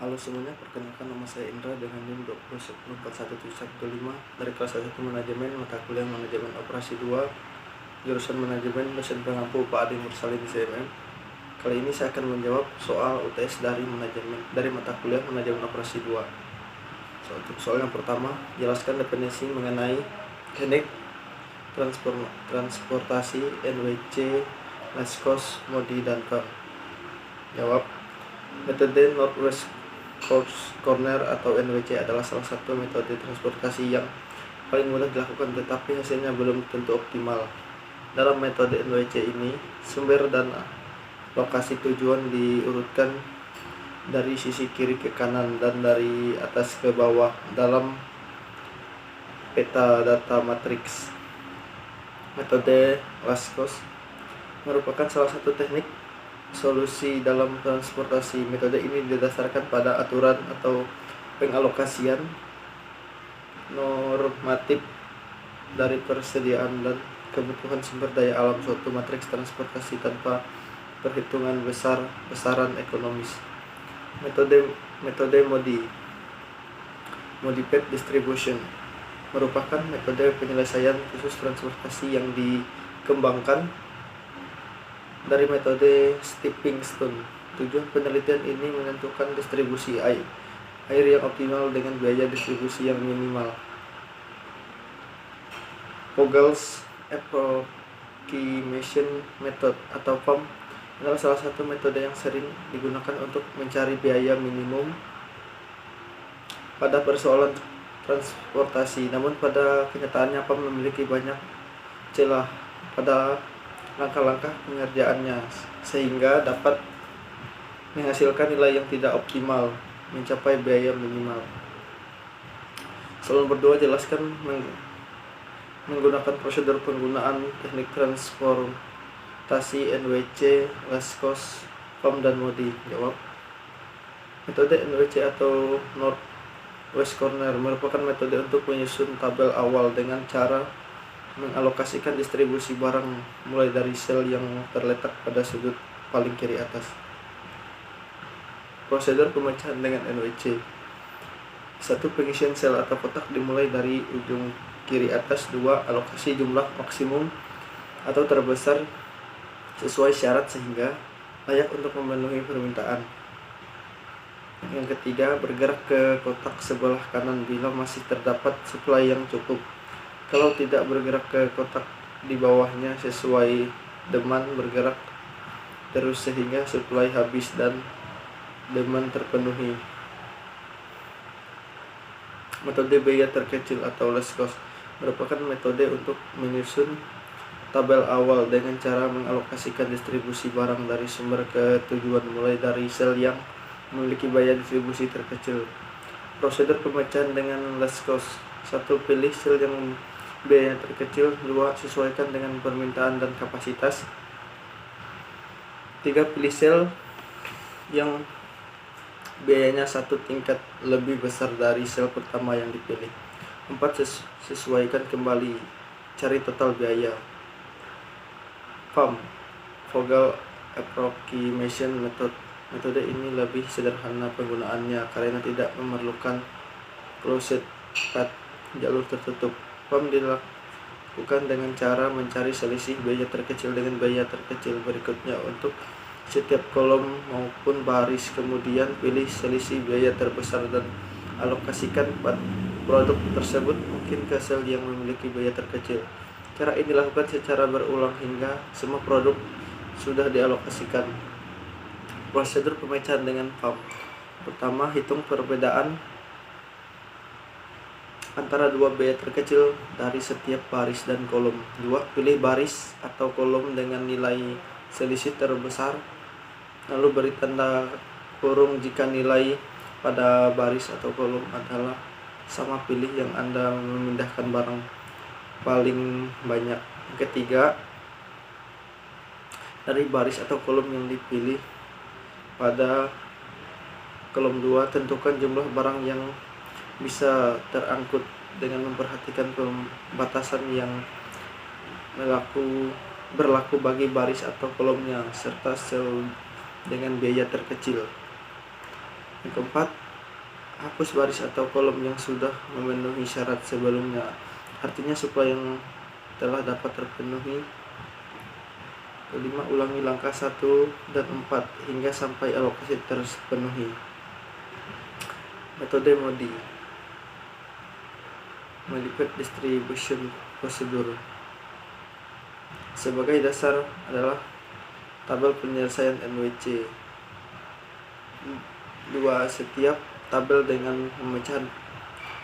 Halo semuanya, perkenalkan nama saya Indra dengan NIM 20.41.5 dari kelas 1 Manajemen, mata kuliah Manajemen Operasi 2, jurusan Manajemen, dosen pengampu Pak Adi Mursalin CMM. Kali ini saya akan menjawab soal UTS dari mata kuliah Manajemen Operasi 2. Untuk soal yang pertama, jelaskan definisi mengenai teknik transportasi NWC, last cost, modi, dan PAM. Jawab, metode Northwest Corner atau NWC adalah salah satu metode transportasi yang paling mudah dilakukan, tetapi hasilnya belum tentu optimal. Dalam metode NWC ini, sumber dan lokasi tujuan diurutkan dari sisi kiri ke kanan dan dari atas ke bawah dalam peta data matriks. Metode last cost merupakan salah satu teknik solusi dalam transportasi. Metode ini didasarkan pada aturan atau pengalokasian normatif dari persediaan dan kebutuhan sumber daya alam suatu matriks transportasi tanpa perhitungan besaran ekonomis. Metode Modified Distribution merupakan metode penyelesaian khusus transportasi yang dikembangkan dari metode Stepping Stone. Tujuan penelitian ini menentukan distribusi air yang optimal dengan biaya distribusi yang minimal. Vogel's Approximation Method atau PAM adalah salah satu metode yang sering digunakan untuk mencari biaya minimum pada persoalan transportasi. Namun pada kenyataannya PAM memiliki banyak celah pada langkah-langkah pengerjaannya sehingga dapat menghasilkan nilai yang tidak optimal mencapai biaya minimal. Soal nomor 2, jelaskan menggunakan prosedur penggunaan teknik transportasi NWC, last cost, PAM, dan modi. Jawab, metode NWC atau Northwest Corner merupakan metode untuk menyusun tabel awal dengan cara mengalokasikan distribusi barang mulai dari sel yang terletak pada sudut paling kiri atas. Prosedur pemecahan dengan NWC. 1. Pengisian sel atau kotak dimulai dari ujung kiri atas. 2. Alokasi jumlah maksimum atau terbesar sesuai syarat sehingga layak untuk memenuhi permintaan. Yang ketiga, bergerak ke kotak sebelah kanan bila masih terdapat suplai yang cukup. Kalau tidak, bergerak ke kotak di bawahnya sesuai demand, bergerak terus sehingga suplai habis dan demand terpenuhi. Metode biaya terkecil atau last cost merupakan metode untuk menyusun tabel awal dengan cara mengalokasikan distribusi barang dari sumber ke tujuan mulai dari sel yang memiliki biaya distribusi terkecil. Prosedur pemecahan dengan last cost. 1. Pilih sel yang biaya terkecil. 2. Sesuaikan dengan permintaan dan kapasitas. 3. Pilih sel yang biayanya satu tingkat lebih besar dari sel pertama yang dipilih. 4. Sesuaikan kembali, cari total biaya. PAM, Vogel Approximation Method. Metode ini lebih sederhana penggunaannya karena tidak memerlukan closed path, jalur tertutup. PAM dilakukan dengan cara mencari selisih biaya terkecil dengan biaya terkecil berikutnya untuk setiap kolom maupun baris. Kemudian pilih selisih biaya terbesar dan alokasikan produk tersebut mungkin ke sel yang memiliki biaya terkecil. Cara ini dilakukan secara berulang hingga semua produk sudah dialokasikan. Prosedur pemecahan dengan PAM. Pertama, hitung perbedaan antara dua biaya terkecil dari setiap baris dan kolom. 2. Pilih baris atau kolom dengan nilai selisih terbesar, lalu beri tanda kurung jika nilai pada baris atau kolom adalah sama. Pilih yang Anda memindahkan barang paling banyak. Ketiga, dari baris atau kolom yang dipilih pada kolom 2, tentukan jumlah barang yang bisa terangkut dengan memperhatikan pembatasan yang berlaku bagi baris atau kolomnya serta sel dengan biaya terkecil. Yang keempat, hapus baris atau kolom yang sudah memenuhi syarat sebelumnya, artinya suplai yang telah dapat terpenuhi. Kelima, ulangi langkah 1 dan 4 hingga sampai alokasi terpenuhi. Metode MODI, Modified Distribution Procedure. Sebagai dasar adalah tabel penyelesaian NWC. 2. Setiap tabel dengan pemecahan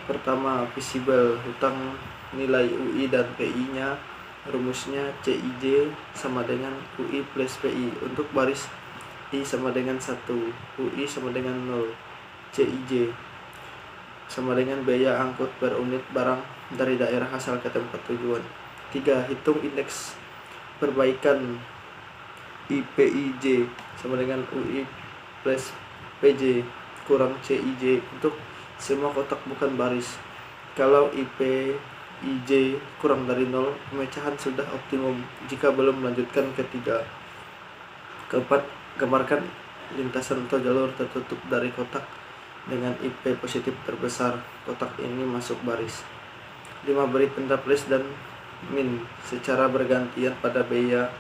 pertama visible, hutang nilai UI dan PI-nya. Rumusnya CIJ sama dengan UI plus PI. Untuk baris I sama dengan 1, UI sama dengan 0, CIJ sama dengan biaya angkut per unit barang dari daerah asal ke tempat tujuan. 3. Hitung indeks perbaikan IPIJ sama dengan UI plus PJ kurang CIJ untuk semua kotak bukan baris. Kalau IPIJ kurang dari 0, pemecahan sudah optimum. Jika belum, melanjutkan ke 3. Keempat, gambarkan lintasan atau jalur tertutup dari kotak dengan IP positif terbesar. Kotak ini masuk baris. 5. Beri tanda plus dan min secara bergantian pada biaya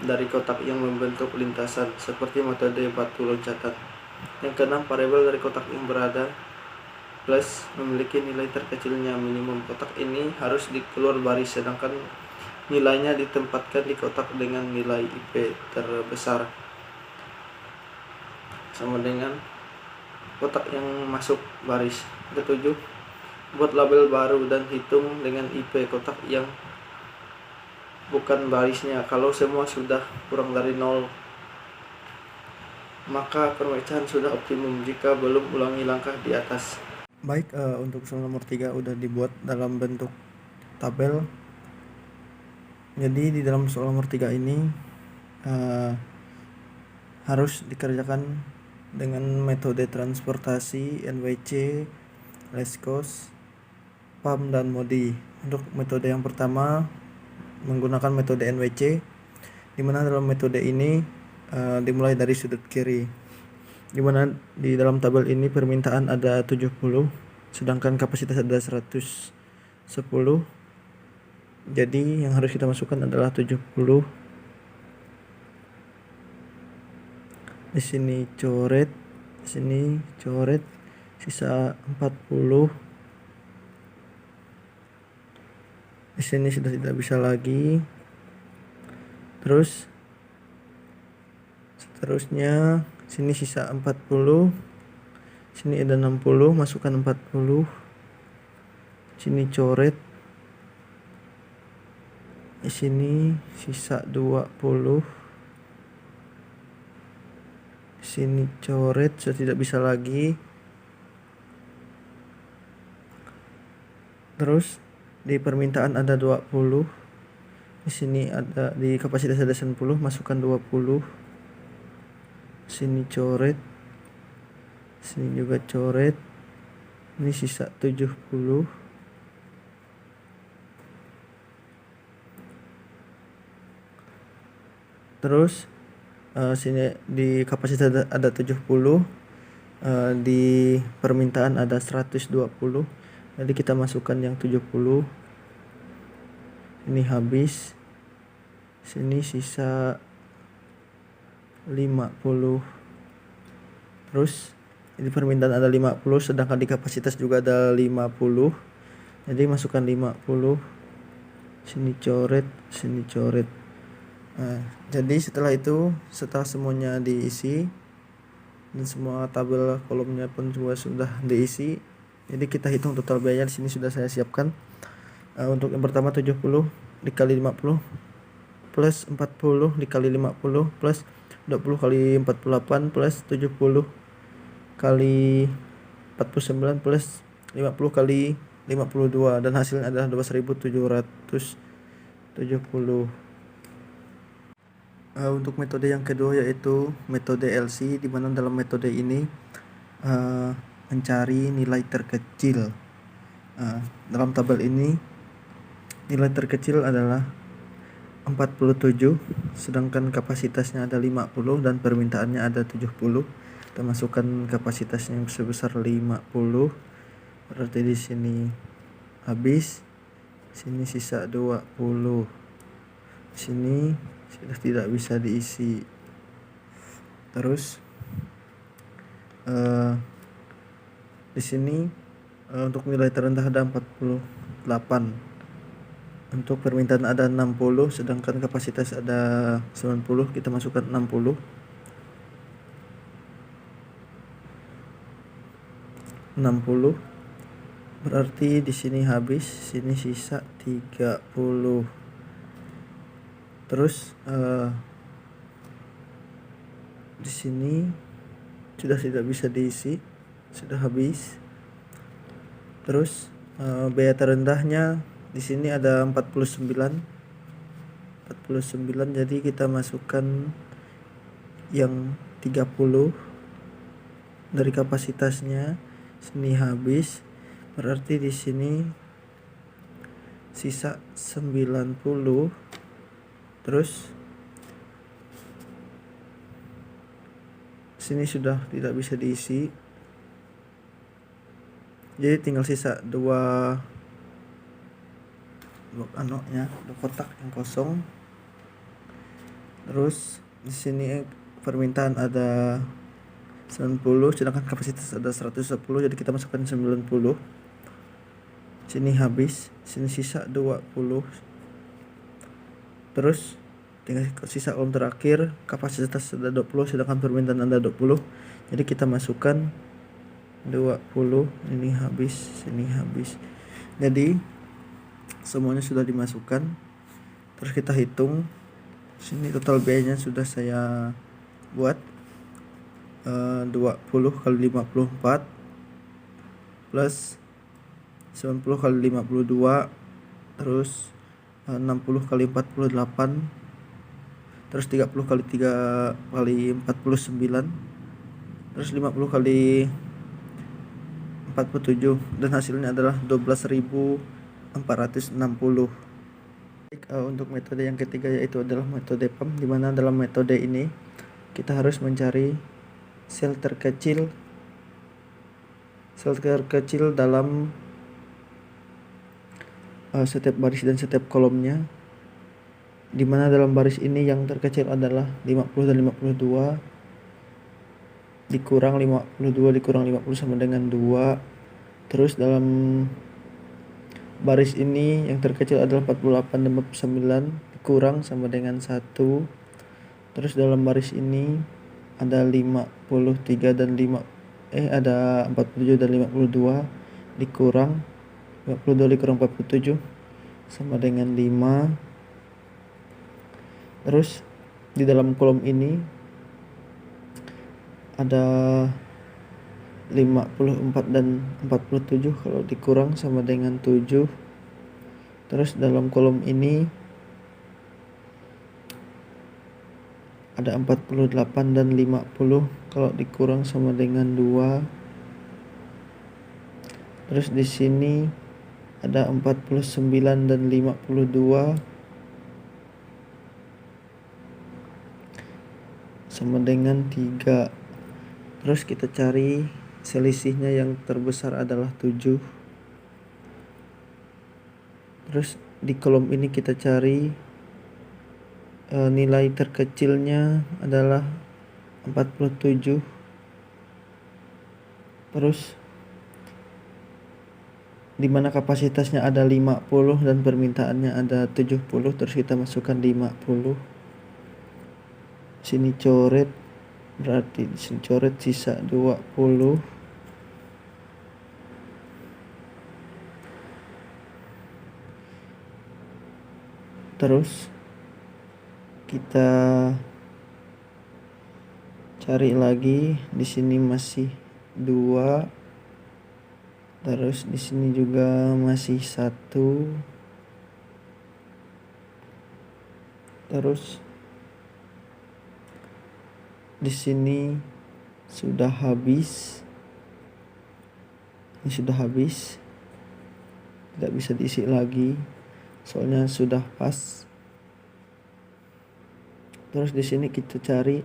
dari kotak yang membentuk lintasan, seperti metode batu loncatan. Yang keenam, variabel dari kotak yang berada plus memiliki nilai terkecilnya minimum. Kotak ini harus dikeluar baris, sedangkan nilainya ditempatkan di kotak dengan nilai IP terbesar, sama dengan kotak yang masuk baris. Ketujuh, buat label baru dan hitung dengan IP kotak yang bukan barisnya. Kalau semua sudah kurang dari 0, maka pemecahan sudah optimum. Jika belum, ulangi langkah di atas. Baik, untuk soal nomor 3 udah dibuat dalam bentuk tabel. Jadi di dalam soal nomor 3 ini harus dikerjakan dengan metode transportasi, NWC, less cost, PAM, dan MODI. Untuk metode yang pertama menggunakan metode NWC, di mana dalam metode ini dimulai dari sudut kiri, di mana di dalam tabel ini permintaan ada 70, sedangkan kapasitas ada 110. Jadi yang harus kita masukkan adalah 70. Di sini coret, di sini coret, sisa 40. Di sini sudah tidak bisa lagi. Terus seterusnya sini sisa 40. Sini ada 60, masukkan 40. Sini coret. Di sini sisa 20. Di sini coret, sudah tidak bisa lagi. Terus di permintaan ada 20. Di sini ada, di kapasitas ada 90, masukkan 20. Sini coret, sini juga coret. Ini sisa 70. Terus sini di kapasitas ada 70, di permintaan ada 120. Jadi kita masukkan yang 70. Ini habis. Sini sisa 50. Terus di permintaan ada 50, sedangkan di kapasitas juga ada 50. Jadi masukkan 50. Sini coret, sini coret. Nah, jadi setelah itu, setelah semuanya diisi dan semua tabel kolomnya pun juga sudah diisi, jadi kita hitung total biaya. Di sini sudah saya siapkan. Untuk yang pertama 70 dikali 50 plus 40 dikali 50 plus 20 kali 48 plus 70 kali 49 plus 50 kali 52, dan hasilnya adalah 12.770. Untuk metode yang kedua yaitu metode LC, di mana dalam metode ini mencari nilai terkecil. Dalam tabel ini nilai terkecil adalah 47, sedangkan kapasitasnya ada 50 dan permintaannya ada 70. Kita masukkan kapasitasnya yang sebesar 50. Berarti di sini habis. Sini sisa 20. Sini sudah tidak bisa diisi. Terus di sini untuk nilai terendah ada 48. Untuk permintaan ada 60, sedangkan kapasitas ada 90. Kita masukkan 60. 60. Berarti di sini habis, sini sisa 30. Terus di sini sudah tidak bisa diisi, sudah habis. Terus biaya terendahnya di sini ada 49, jadi kita masukkan yang 30 dari kapasitasnya. Sini habis, berarti di sini sisa 90. Terus sini sudah tidak bisa diisi, jadi tinggal sisa dua kotak yang kosong. Terus di sini permintaan ada 90, sedangkan kapasitas ada 110, jadi kita masukkan 90. Sini habis, sini sisa 20. Terus tinggal sisa kolom terakhir, kapasitas ada 20, sedangkan permintaan ada 20, jadi kita masukkan 20. Ini habis, sini habis, jadi semuanya sudah dimasukkan. Terus kita hitung. Sini total biayanya sudah saya buat, 20 kali 54 plus 90 kali 52, terus 60 kali 48, terus 30 kali 3 kali 49, terus 50 kali 47, dan hasilnya adalah 12.460. Untuk metode yang ketiga yaitu adalah metode PAM, di mana dalam metode ini kita harus mencari sel terkecil dalam setiap baris dan setiap kolomnya, di mana dalam baris ini yang terkecil adalah 50 dan 52 dikurang 50 sama dengan 2. Terus dalam baris ini yang terkecil adalah 48 dan 49 dikurang sama dengan 1. Terus dalam baris ini ada 53 dan ada 47 dan 52 dikurang 52 dikurang 47 sama dengan 5. Terus di dalam kolom ini ada 54 dan 47, kalau dikurang sama dengan 7. Terus dalam kolom ini ada 48 dan 50, kalau dikurang sama dengan 2. Terus di sini ada 49 dan 52 sama dengan 3. Terus kita cari selisihnya, yang terbesar adalah 7. Terus di kolom ini kita cari nilai terkecilnya adalah 47. Terus di mana kapasitasnya ada 50 dan permintaannya ada 70, terus kita masukkan 50. Sini coret, berarti di sini coret sisa 20. Terus kita cari lagi, di sini masih 2. Terus di sini juga masih 1. Terus di sini sudah habis. Ini sudah habis. Tidak bisa diisi lagi, soalnya sudah pas. Terus di sini kita cari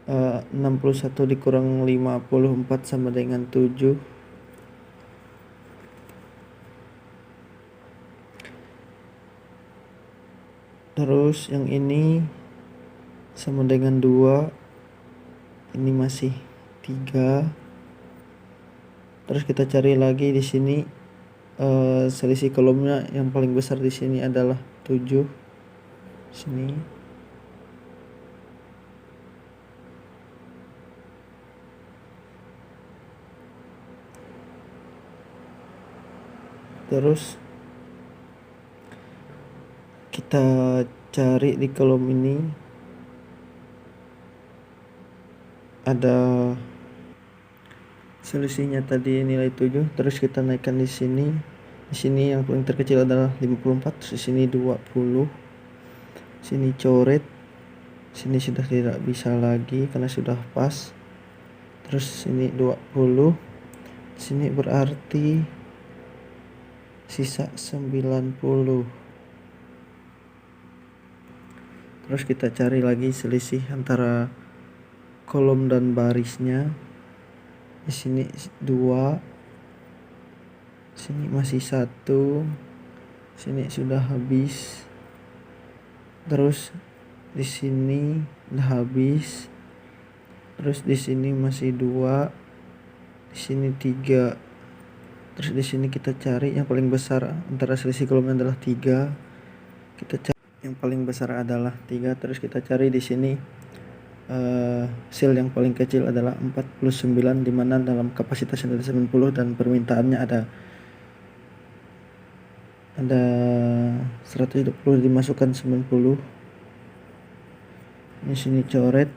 61 dikurang 54 sama dengan 7. Terus yang ini sama dengan 2. Ini masih 3. Terus kita cari lagi di sini, selisih kolomnya yang paling besar di sini adalah 7. Sini. Terus kita cari di kolom ini ada selisihnya tadi nilai 7, terus kita naikkan di sini. Di sini yang paling terkecil adalah 54, terus di sini 20. Sini coret. Sini sudah tidak bisa lagi karena sudah pas. Terus sini 20. Sini berarti sisa 90. Terus kita cari lagi selisih antara kolom dan barisnya. Di sini 2. Sini masih 1. Sini sudah habis. Terus di sini udah habis. Terus di sini masih 2. Di sini 3. Terus di sini kita cari yang paling besar antara selisih kolomnya adalah 3. Kita cari yang paling besar adalah 3. Terus kita cari di sini sel yang paling kecil adalah 49, di mana dalam kapasitasnya ada 90 dan permintaannya ada 120, dimasukkan 90. Di sini coret.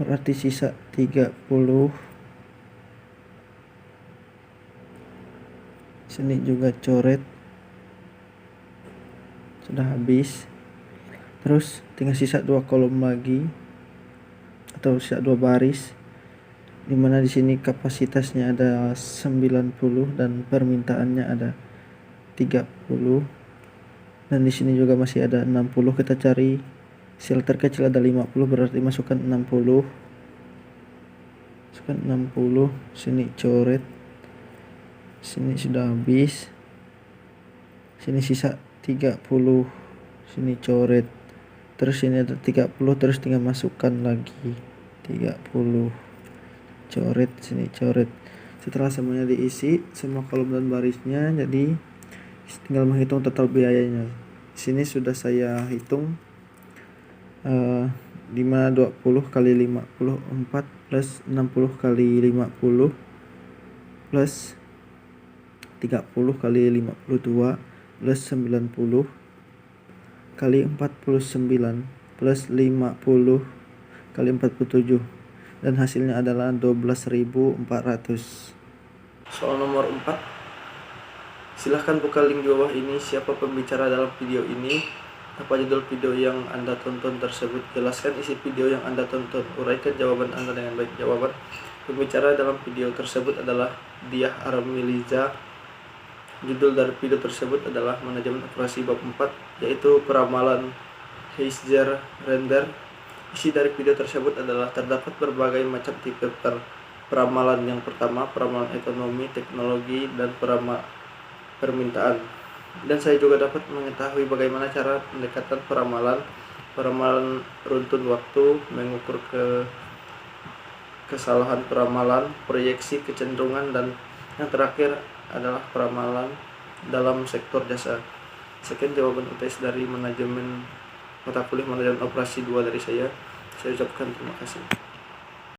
Berarti sisa 30. Sini juga coret. Sudah habis. Terus tinggal sisa 2 kolom lagi atau sisa 2 baris, dimana di sini kapasitasnya ada 90 dan permintaannya ada 30, dan di sini juga masih ada 60. Kita cari sel terkecil ada 50, berarti masukkan 60. Masukkan 60. Sini coret. Sini sudah habis. Sini sisa 30. Sini coret. Terus ini ada 30, terus tinggal masukkan lagi 30. Coret, sini coret. Setelah semuanya diisi, semua kolom dan barisnya, jadi tinggal menghitung total biayanya. Di sini sudah saya hitung, 520 kali 54 plus 60 kali 50 plus 30 kali 52 plus 90 kali 49 plus 50 kali 47, dan hasilnya adalah 12.400. Soal nomor 4. Silahkan buka link di bawah ini. Siapa pembicara dalam video ini? Apa judul video yang Anda tonton tersebut? Jelaskan isi video yang Anda tonton. Uraikan jawaban Anda dengan baik. Jawaban: pembicara dalam video tersebut adalah Diah Armiliza. Judul dari video tersebut adalah Manajemen Operasi Bab 4, yaitu Peramalan Heisler Render. Isi dari video tersebut adalah terdapat berbagai macam tipe peramalan. Yang pertama, peramalan ekonomi, teknologi, dan permintaan. Dan saya juga dapat mengetahui bagaimana cara pendekatan peramalan runtun waktu, mengukur kesalahan peramalan, proyeksi kecenderungan, dan yang terakhir adalah peramalan dalam sektor jasa. Sekian jawaban UTS dari manajemen mata kuliah manajemen operasi 2 dari saya. Saya ucapkan terima kasih.